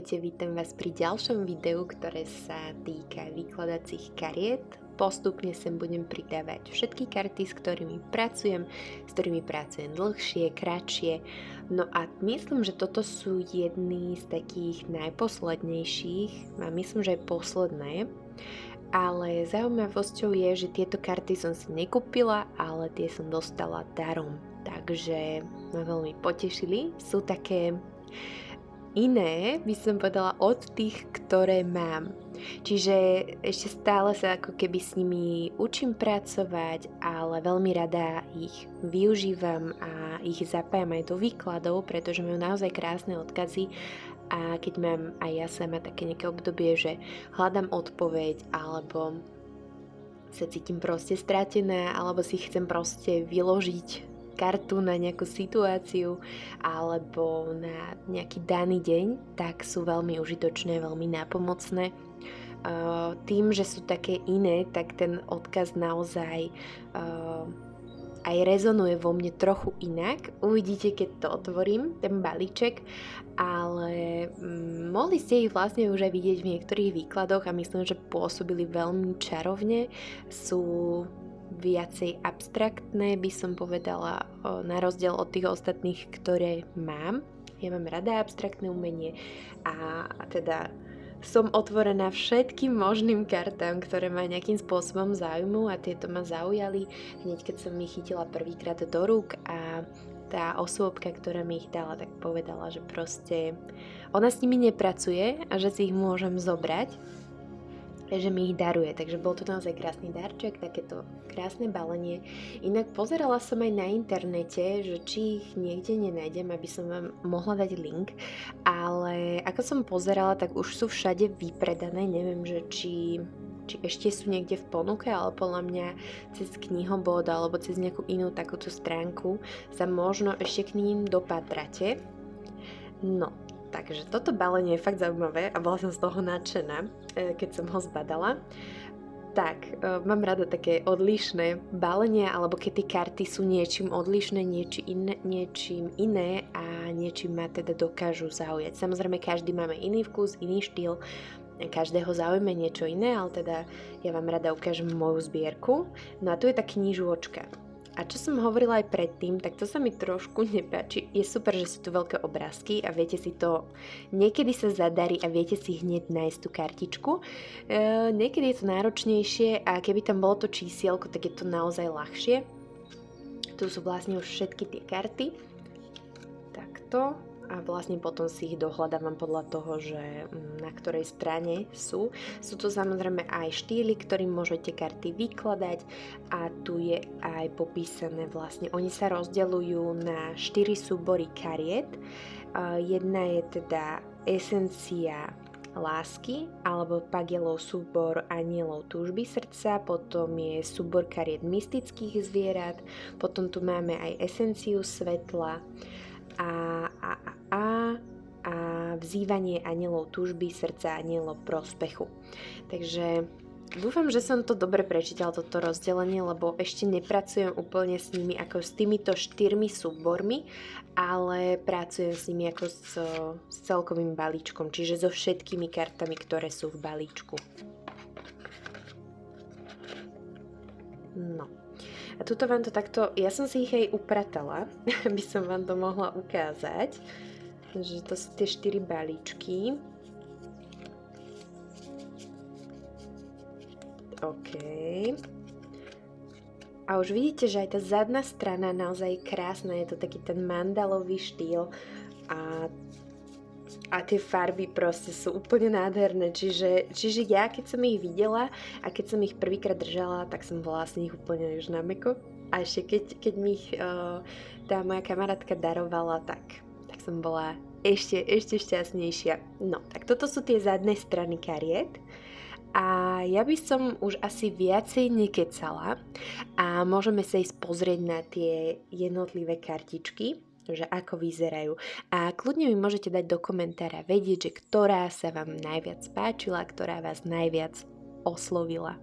Ahojte, vítam vás pri ďalšom videu, ktoré sa týka vykladacích kariet. Postupne sem budem pridávať všetky karty, s ktorými pracujem dlhšie, kratšie. No a myslím, že toto sú jedny z takých najposlednejších, a myslím, že aj posledné. Ale zaujímavosťou je, že tieto karty som si nekúpila, ale tie som dostala darom. Takže ma veľmi potešili. Sú také iné, by som povedala, od tých, ktoré mám. Čiže ešte stále sa ako keby s nimi učím pracovať, ale veľmi rada ich využívam a ich zapájam aj do výkladov, pretože majú naozaj krásne odkazy. A keď mám aj ja sama také nejaké obdobie, že hľadám odpoveď, alebo sa cítim proste stratená, alebo si chcem proste vyložiť kartu na nejakú situáciu alebo na nejaký daný deň, tak sú veľmi užitočné, veľmi nápomocné. Tým, že sú také iné, tak ten odkaz naozaj aj rezonuje vo mne trochu inak. Uvidíte, keď to otvorím, ten balíček, ale mohli ste ich vlastne už aj vidieť v niektorých výkladoch a myslím, že pôsobili veľmi čarovne. Sú viacej abstraktné, by som povedala, na rozdiel od tých ostatných, ktoré mám. Ja mám rada abstraktné umenie a teda som otvorená všetkým možným kartám, ktoré ma nejakým spôsobom zaujímujú a tieto ma zaujali hneď keď som ich chytila prvýkrát do rúk a tá osôbka, ktorá mi ich dala, tak povedala, že proste ona s nimi nepracuje a že si ich môžem zobrať, že mi ich daruje, takže bol to naozaj krásny darček, takéto krásne balenie. Inak pozerala som aj na internete, že či ich niekde nenájdem, aby som vám mohla dať link, ale ako som pozerala, tak už sú všade vypredané, neviem, že či ešte sú niekde v ponuke, ale podľa mňa cez knihobod alebo cez nejakú inú takúto stránku sa možno ešte k ním dopatrate. No, takže toto balenie je fakt zaujímavé a bola som z toho nadšená, keď som ho zbadala. Tak, mám rada také odlišné balenia, alebo keď tie karty sú niečím odlišné, niečím iné a niečím ma teda dokážu zaujať. Samozrejme, každý máme iný vkus, iný štýl, každého zaujme niečo iné, ale teda ja vám rada ukážem moju zbierku. No a tu je tá knižôčka. A čo som hovorila aj predtým, tak to sa mi trošku nepáči. Je super, že sú tu veľké obrázky a viete si to, niekedy sa zadarí a viete si hneď nájsť tú kartičku. Niekedy je to náročnejšie a keby tam bolo to čísielko, tak je to naozaj ľahšie. Tu sú vlastne už všetky tie karty. Takto. A vlastne potom si ich dohľadávam podľa toho, že na ktorej strane sú. Sú to samozrejme aj štýly, ktorým môžete karty vykladať a tu je aj popísané vlastne. Oni sa rozdeľujú na 4 súbory kariet. Jedna je teda esencia lásky, alebo Pagelov súbor anielov túžby srdca, potom je súbor kariet mystických zvierat, potom tu máme aj esenciu svetla, a vzývanie anielov túžby, srdca anielov prospechu. Takže dúfam, že som to dobre prečítala, toto rozdelenie, lebo ešte nepracujem úplne s nimi ako s týmito 4 súbormi, ale pracujem s nimi ako s celkovým balíčkom, čiže so všetkými kartami, ktoré sú v balíčku. No. A tuto vám to takto, ja som si ich aj upratala, aby som vám to mohla ukázať, že to sú tie 4 balíčky. OK. A už vidíte, že aj tá zadná strana naozaj krásna, je to taký ten mandalový štýl a tie farby proste sú úplne nádherné, čiže ja keď som ich videla a keď som ich prvýkrát držala, tak som bola z nich úplne už na mäko. A ešte keď mi ich tá moja kamarátka darovala, tak som bola ešte šťastnejšia. No, tak toto sú tie zadné strany kariet. A ja by som už asi viacej nekecala a môžeme sa ísť pozrieť na tie jednotlivé kartičky, že ako vyzerajú. A kľudne mi môžete dať do komentára vedieť, že ktorá sa vám najviac páčila, ktorá vás najviac oslovila.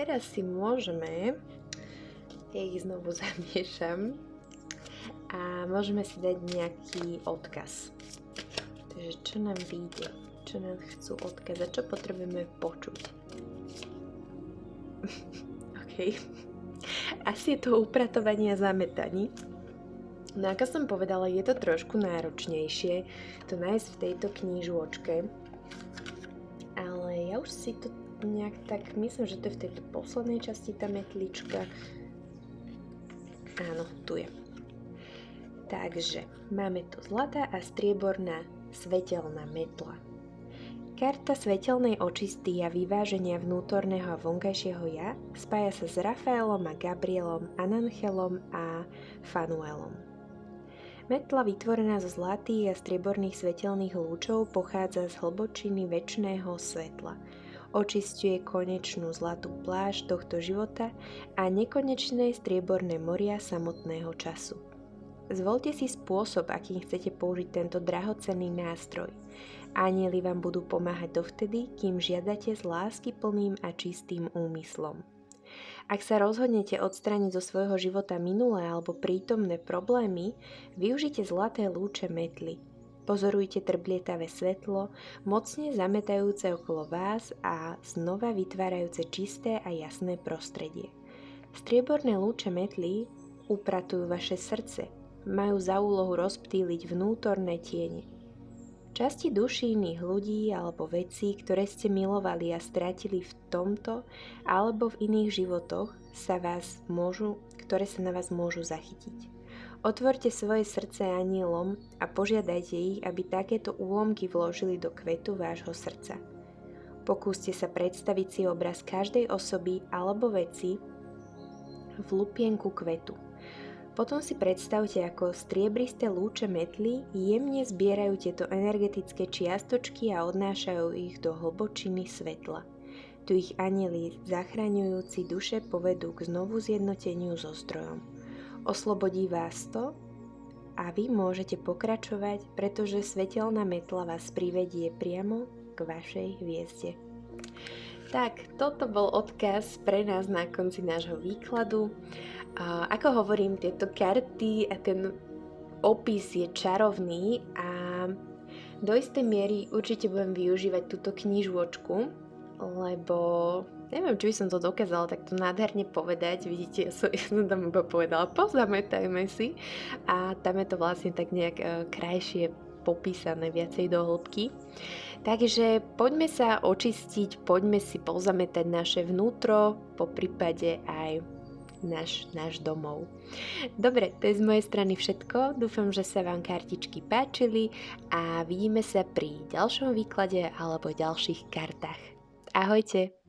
teraz si môžeme, ja ich znovu zamiešam a môžeme si dať nejaký odkaz. Takže čo nám vyjde? Čo nám chcú odkázať? Čo potrebujeme počuť? OK. Asi je to upratovanie a zametaní. No ako som povedala, je to trošku náročnejšie to nájsť v tejto knižočke. Ale ja už si to nejak tak myslím, že to je v tejto poslednej časti tá metlička. Áno, tu je. Takže máme tu zlatá a strieborná svetelná metla. Karta svetelnej očisty a vyváženia vnútorného a vonkajšieho ja spája sa s Rafaelom a Gabrielom, Ananchelom a Fanuelom. Metla vytvorená zo zlatých a strieborných svetelných lúčov pochádza z hlbočiny večného svetla. Očisťuje konečnú zlatú plášť tohto života a nekonečné strieborné moria samotného času. Zvolte si spôsob, akým chcete použiť tento drahocenný nástroj. Anjeli vám budú pomáhať dovtedy, kým žiadate s láskyplným a čistým úmyslom. Ak sa rozhodnete odstrániť zo svojho života minulé alebo prítomné problémy, využite zlaté lúče metly. Pozorujte trblietavé svetlo, mocne zametajúce okolo vás a znova vytvárajúce čisté a jasné prostredie. Strieborné lúče metly upratujú vaše srdce, majú za úlohu rozptýliť vnútorné tiene. Časti duší iných ľudí alebo vecí, ktoré ste milovali a strátili v tomto alebo v iných životoch, ktoré sa na vás môžu zachytiť. Otvorte svoje srdce anjelom a požiadajte ich, aby takéto úlomky vložili do kvetu vášho srdca. Pokúste sa predstaviť si obraz každej osoby alebo veci v lupienku kvetu. Potom si predstavte, ako striebristé lúče metly jemne zbierajú tieto energetické čiastočky a odnášajú ich do hlbočiny svetla. Tu ich anjeli zachraňujúci duše povedú k znovu zjednoteniu so zdrojom. Oslobodí vás to a vy môžete pokračovať, pretože svetelná metla vás privedie priamo k vašej hviezde. Tak, toto bol odkaz pre nás na konci nášho výkladu. Ako hovorím, tieto karty a ten opis je čarovný a do istej miery určite budem využívať túto knižočku, lebo neviem, či by som to dokázala takto nádherne povedať. Vidíte, ja som tam iba povedala, pozametajme si, a tam je to vlastne tak nejak krajšie popísané, viacej do hĺbky. Takže poďme sa očistiť, poďme si pozametať naše vnútro, po prípade aj náš domov. Dobre, to je z mojej strany všetko. Dúfam, že sa vám kartičky páčili a vidíme sa pri ďalšom výklade alebo ďalších kartách. Ahojte!